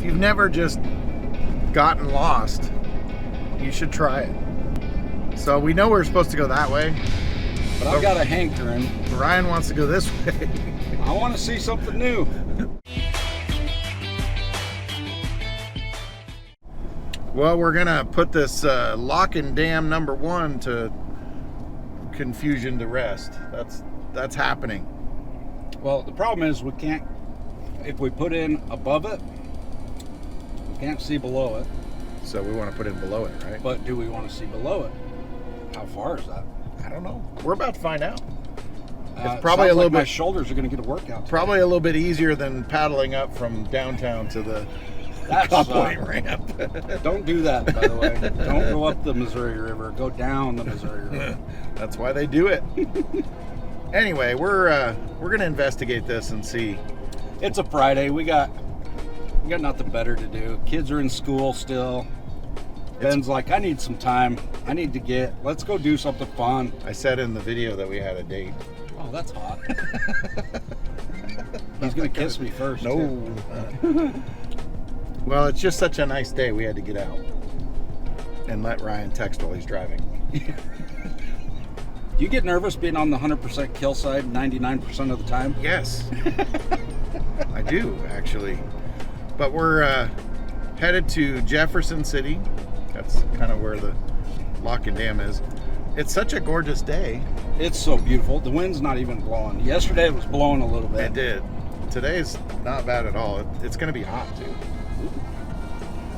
If you've never just gotten lost, you should try it. So we know we're supposed to go that way. But I've got a hankering. Ryan wants to go this way. I want to see something new. Well, we're gonna put this lock and dam number 1 to confusion to rest. That's happening. Well, the problem is we can't, if we put in above it, we can't see below it. So we want to put in below it, right? But do we want to see below it? How far is that? I don't know. We're about to find out. It's probably a little bit. My shoulders are going to get a workout today. Probably a little bit easier than paddling up from downtown to the coupling ramp. Don't do that, by the way. Don't go up the Missouri River. Go down the Missouri River. That's why they do it. Anyway, we're gonna investigate this and see. It's a Friday. We got nothing better to do. Kids are in school still. Ben's like, I need some time. Let's go do something fun. I said in the video that we had a date. Oh, that's hot. He's gonna kiss me first. No. Well, it's just such a nice day. We had to get out and let Ryan text while he's driving. Do you get nervous being on the 100% kill side 99% of the time? Yes. I do, actually. But we're headed to Jefferson City. That's kind of where the lock and dam is. It's such a gorgeous day. It's so beautiful. The wind's not even blowing. Yesterday it was blowing a little bit. It did. Today's not bad at all. It's going to be hot too.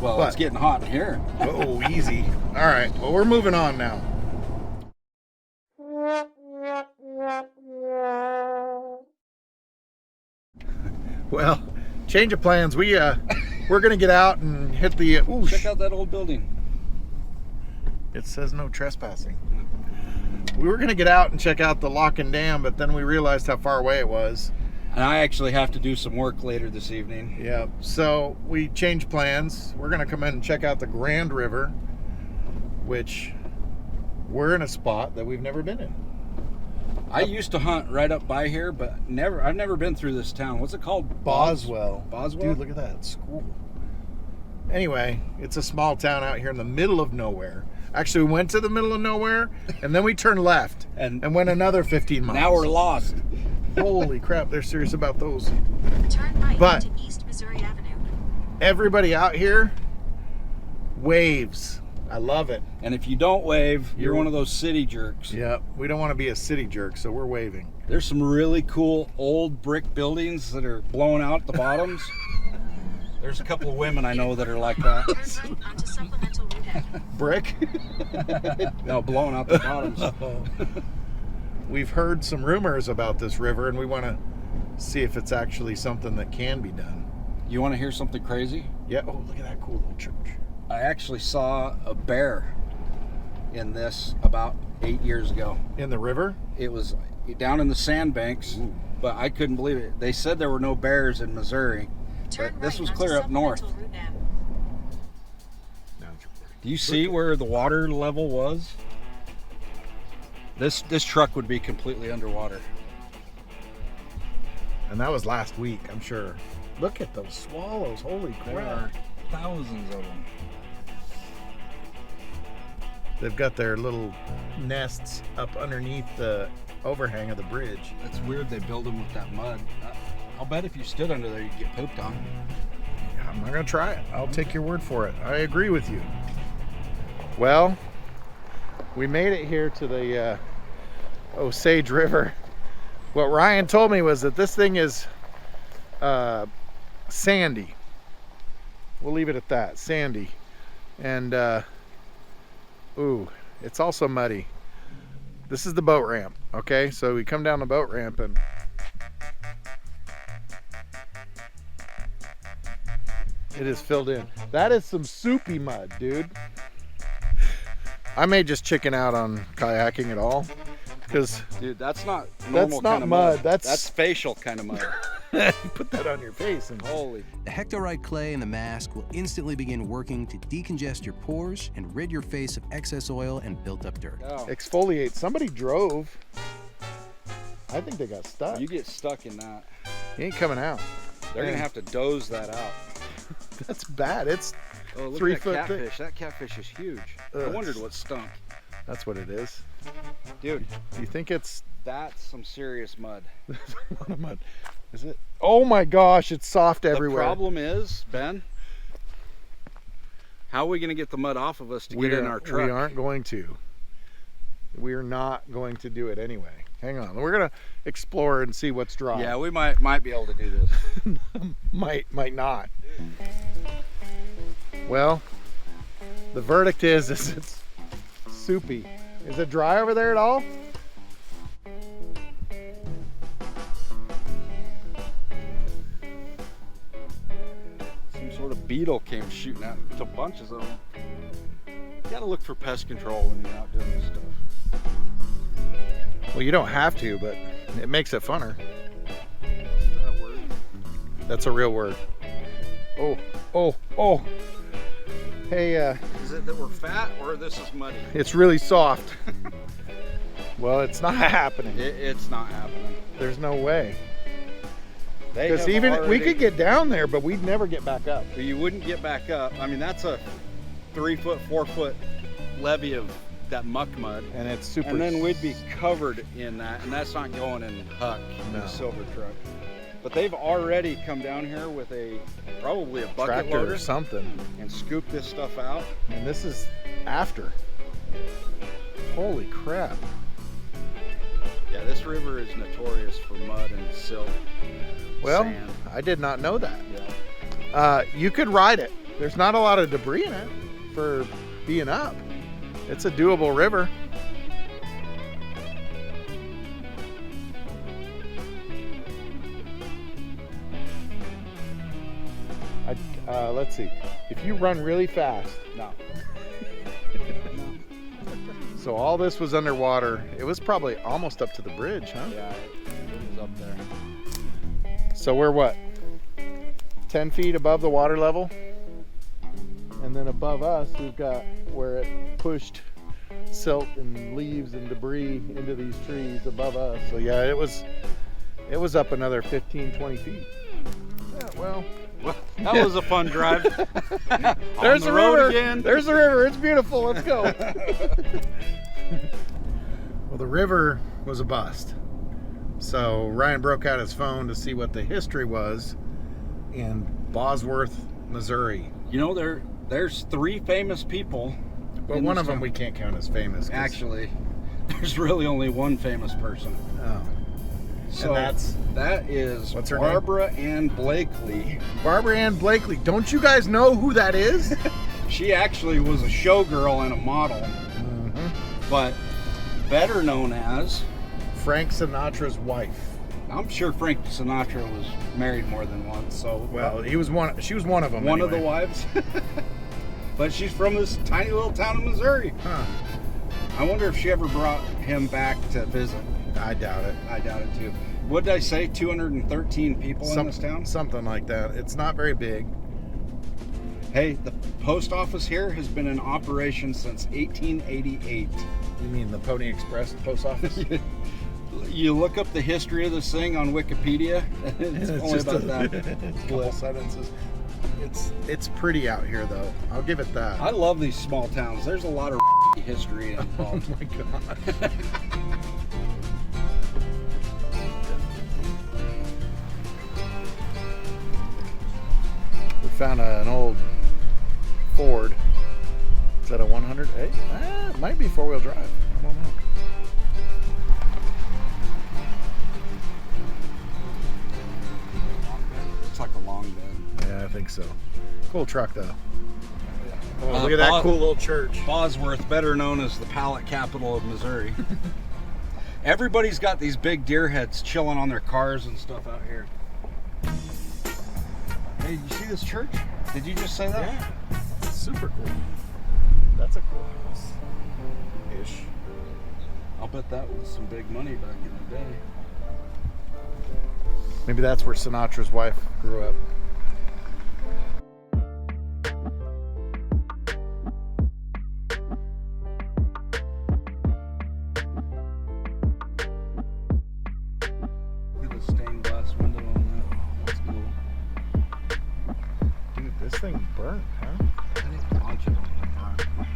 Well, it's getting hot in here. Oh, easy. All right. Well, we're moving on now. Well, change of plans. We're going to get out and hit the... Ooh, check out that old building. It says no trespassing. We were going to get out and check out the lock and dam, but then we realized how far away it was. And I actually have to do some work later this evening. Yeah, so we changed plans. We're going to come in and check out the Grand River, which we're in a spot that we've never been in. I used to hunt right up by here, but I've never been through this town. What's it called? Boswell. Boswell? Dude, look at that. It's cool. Anyway, it's a small town out here in the middle of nowhere. Actually, we went to the middle of nowhere, and then we turned left and went another 15 miles. Now we're lost. Holy crap, they're serious about those. Turn right But into East Missouri Avenue. Everybody out here waves. I love it. And if you don't wave, you're one of those city jerks. Yep, we don't want to be a city jerk, so we're waving. There's some really cool old brick buildings that are blowing out the bottoms. There's a couple of women I know that are like that. Turn right onto Supplemental Route F. Brick? No, blowing out the bottoms. We've heard some rumors about this river, and we want to see if it's actually something that can be done. You want to hear something crazy? Yeah. Oh, look at that cool little church. I actually saw a bear in this about 8 years ago. In the river? It was down in the sandbanks, but I couldn't believe it. They said there were no bears in Missouri, but this was clear up north. Do you see where the water level was? This truck would be completely underwater. And that was last week, I'm sure. Look at those swallows. Holy There crap. are thousands of them. They've got their little nests up underneath the overhang of the bridge. It's weird they build them with that mud. I'll bet if you stood under there, you'd get pooped on. Yeah, I'm not going to try it. I'll take your word for it. I agree with you. Well, we made it here to the Osage River. What Ryan told me was that this thing is sandy. We'll leave it at that, sandy. And ooh, it's also muddy. This is the boat ramp, okay? So we come down the boat ramp and it is filled in. That is some soupy mud, dude. I may just chicken out on kayaking at all, because dude, that's not normal kind of mud. That's facial kind of mud. Put that on your face and holy. The hectorite clay in the mask will instantly begin working to decongest your pores and rid your face of excess oil and built up dirt. Oh. Exfoliate. Somebody drove. I think they got stuck. You get stuck in that. He ain't coming out. They're gonna have to doze that out. That's bad. It's Oh, look 3 at foot that thick. catfish. That catfish is huge. I Ugh. wondered what stunk. That's what it is. Dude, You think it's that's some serious mud. a lot of mud? Is it? Oh my gosh, it's soft everywhere. The problem is, Ben, how are we going to get the mud off of us to get in our truck? We aren't going to. We are not going to do it anyway. Hang on. We're going to explore and see what's dry. Yeah, we might be able to do this. might not. Well, the verdict is it's soupy. Is it dry over there at all? Some sort of beetle came shooting out to bunches of them. You gotta look for pest control when you're out doing this stuff. Well, you don't have to, but it makes it funner. Is that a word? That's a real word. Oh. Hey, Is it that we're fat or this is muddy? it's really soft. Well, it's not happening. It's not happening. There's no way. They Because have even we already- could get down there, but we'd never get back up. But you wouldn't get back up. I mean, that's a 3 foot, 4 foot levee of that muck mud. And it's super. And then we'd be covered in that, and that's not going in Huck, in No. the silver truck. But they've already come down here with probably a bucket tractor loader or something. and scooped this stuff out. And this is after. Holy crap. Yeah, this river is notorious for mud and silt. Well, Sand. I did not know that. Yeah. You could ride it. There's not a lot of debris in it for being up. It's a doable river. Let's see. If you run really fast, No. so all this was underwater. It was probably almost up to the bridge, huh? Yeah, it was up there. So we're what? 10 feet above the water level? And then above us, we've got where it pushed silt and leaves and debris into these trees above us. So yeah, it was up another 15, 20 feet. Yeah, well, That was a fun drive. there's On the road river. again. There's the river. It's beautiful. Let's go. Well, the river was a bust. So Ryan broke out his phone to see what the history was in Bosworth, Missouri. You know, there's 3 famous people. But in one this of them town. we can't count as famous. 'Cause- Actually, there's really only one famous person. Oh. So that is What's her Barbara Ann Blakely. Barbara Ann Blakely. Don't you guys know who that is? She actually was a showgirl and a model, but better known as, Frank Sinatra's wife. I'm sure Frank Sinatra was married more than once, so Well, he was one. She was one of them. one of the anyway. wives. But she's from this tiny little town in Missouri. Huh. I wonder if she ever brought him back to visit. I doubt it. I doubt it too. What did I say? 213 people in this town? Something like that. It's not very big. Hey, the post office here has been in operation since 1888. You mean the Pony Express post office? You look up the history of this thing on Wikipedia, it's only just about a that. couple sentences. It's pretty out here though. I'll give it that. I love these small towns. There's a lot of history Oh involved. my gosh. We found an old Ford. Is that a 100? Hey, it might be four-wheel drive. I don't know. It's like a long bed. Yeah, I think so. Cool truck though. Oh, Uh, look at that Bo- cool little church. Bosworth, better known as the pallet capital of Missouri. Everybody's got these big deer heads chilling on their cars and stuff out here. Hey, you see this church? Did you just say that? Yeah, it's super cool. That's a cool house. Ish. I'll bet that was some big money back in the day. Maybe that's where Sinatra's wife grew up. Look at the stained glass window on that. That's cool. Dude, This thing burnt, huh? I think a bunch of them are burnt.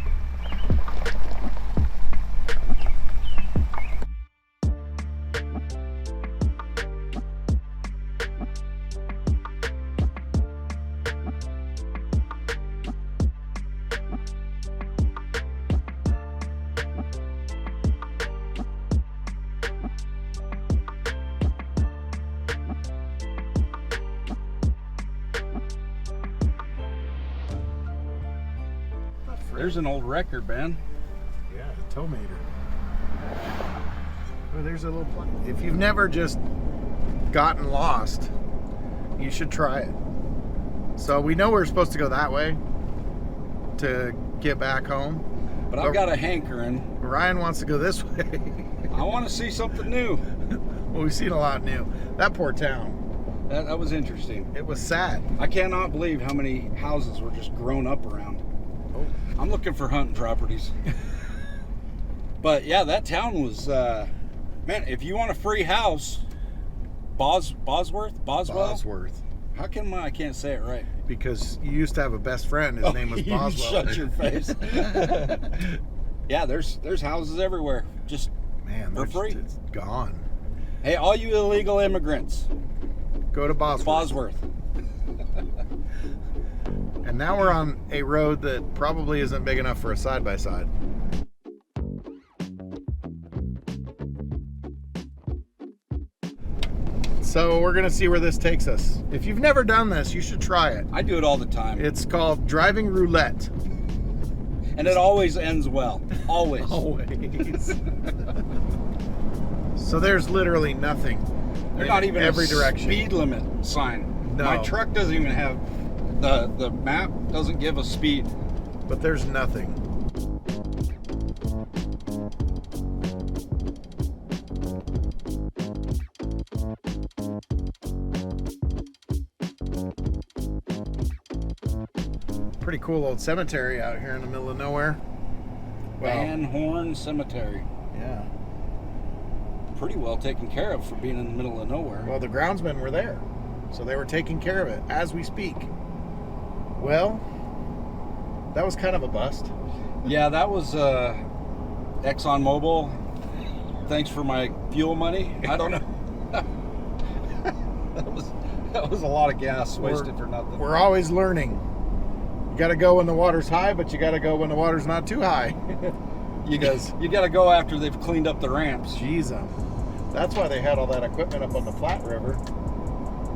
There's an old record, Ben. Yeah, a tow mater. Oh, there's a little plug. If you've never just gotten lost, you should try it. So we know we're supposed to go that way to get back home. But I've got a hankering. Ryan wants to go this way. I want to see something new. Well, we've seen a lot new. That poor town. That was interesting. It was sad. I cannot believe how many houses were just grown up around. Oh. I'm looking for hunting properties. But yeah, that town was, man, if you want a free house, Bosworth? Bosworth. How come I can't say it right? Because you used to have a best friend. His name was You Boswell. shut your face. Yeah, there's houses everywhere. Just Man, for free. It's gone. Hey, all you illegal immigrants, Go to Bosworth. Bosworth. And now we're on a road that probably isn't big enough for a side-by-side. So we're gonna see where this takes us. If you've never done this, you should try it. I do it all the time. It's called driving roulette. And it always ends well. Always. Always. So there's literally nothing. There's in not even every a direction. speed limit sign. No. My truck doesn't even have, the map doesn't give a speed. But there's nothing. Pretty cool old cemetery out here in the middle of nowhere. Van Horn Cemetery. Yeah. Pretty well taken care of for being in the middle of nowhere. Well, the groundsmen were there, so they were taking care of it as we speak. Well, that was kind of a bust. Yeah, that was ExxonMobil. Thanks for my fuel money. I don't know. that was a lot of gas wasted for nothing. We're always learning. You got to go when the water's high, but you got to go when the water's not too high. You got to go after they've cleaned up the ramps. Jeez, that's why they had all that equipment up on the Platte River.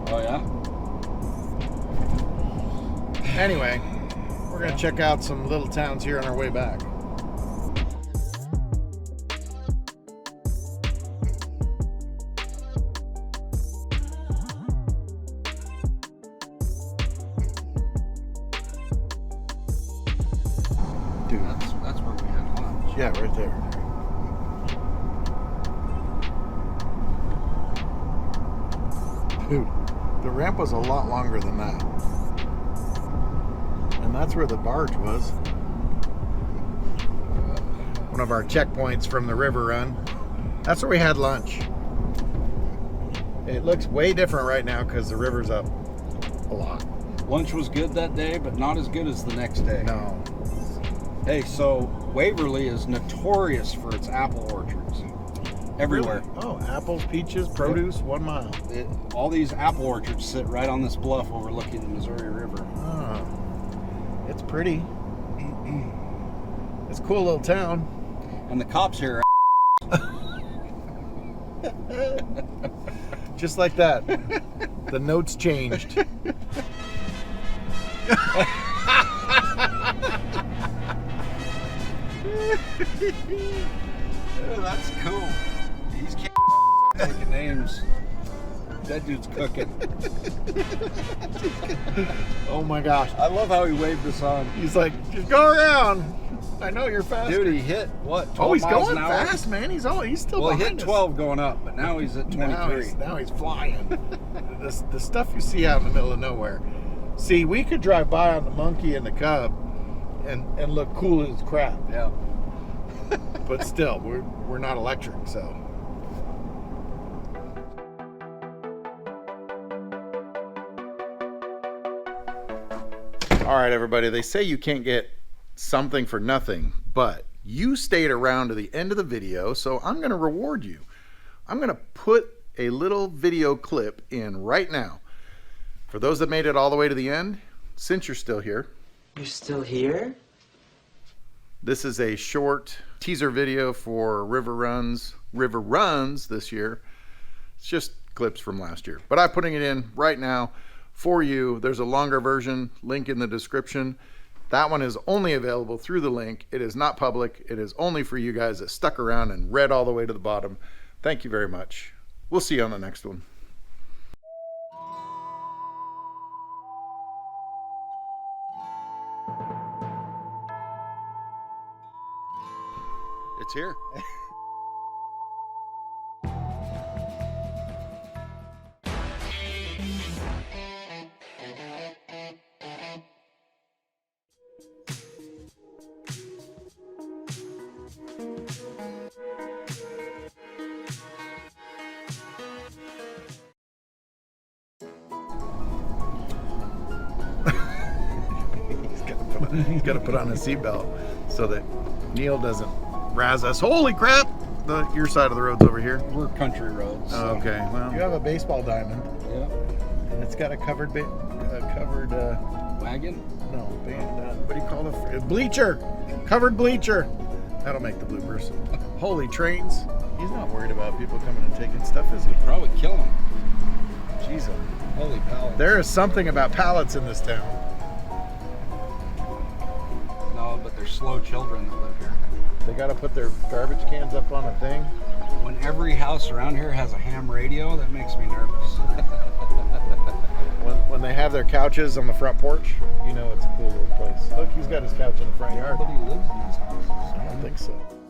Oh yeah. Anyway, we're gonna check out some little towns here on our way back. Dude, That's where we had lunch. yeah, right there. Dude, the ramp was a lot longer than that. And that's where the barge was. One of our checkpoints from the river run. That's where we had lunch. It looks way different right now because the river's up a lot. Lunch was good that day, but not as good as the next day. No. Hey, so Waverly is notorious for its apple orchards. Everywhere. Really? Oh, apples, peaches, produce, 1 mile. All these apple orchards sit right on this bluff overlooking the Missouri River. Oh, it's pretty. It's a cool little town. And the cops here Just like that. The notes changed. Oh, that's cool. These taking names. That dude's cooking. Oh my gosh. I love how he waved us on. He's like, just go around. I know you're fast. Dude, he hit what? 12 Oh, he's miles going an hour? fast, man. He's still Well, he behind hit us. 12 going up, but now he's at 23. Now he's flying. The stuff you see out in the middle of nowhere. See, we could drive by on the monkey and the cub and look cool as crap. Yeah. But still, we're not electric, so. All right, everybody, they say you can't get something for nothing, but you stayed around to the end of the video, so I'm going to reward you. I'm going to put a little video clip in right now. For those that made it all the way to the end, since you're still here. You're still here? This is a short teaser video for river runs this year. It's just clips from last year, but I'm putting it in right now for you. There's a longer version, link in the description. That one is only available through the link. It is not public. It is only for you guys that stuck around and read all the way to the bottom. Thank you very much. We'll see you on the next one. It's here. He's got to put on a seatbelt so that Neil doesn't razz us. Holy crap! Your side of the road's over here. We're country roads. So. Oh, okay, well. You have a baseball diamond. Yeah. And it's got a covered Wagon? No, what do you call it? Bleacher! Covered bleacher! That'll make the bloopers. Holy trains. He's not worried about people coming and taking stuff, is he? Probably kill him. Jeez. Holy pallets. There is something about pallets in this town. No, but there's slow children that live here. They got to put their garbage cans up on a thing. When every house around here has a ham radio, that makes me nervous. When they have their couches on the front porch, you know it's a cool little place. Look, he's got his couch in the front yard. Nobody lives in these houses. I don't think so.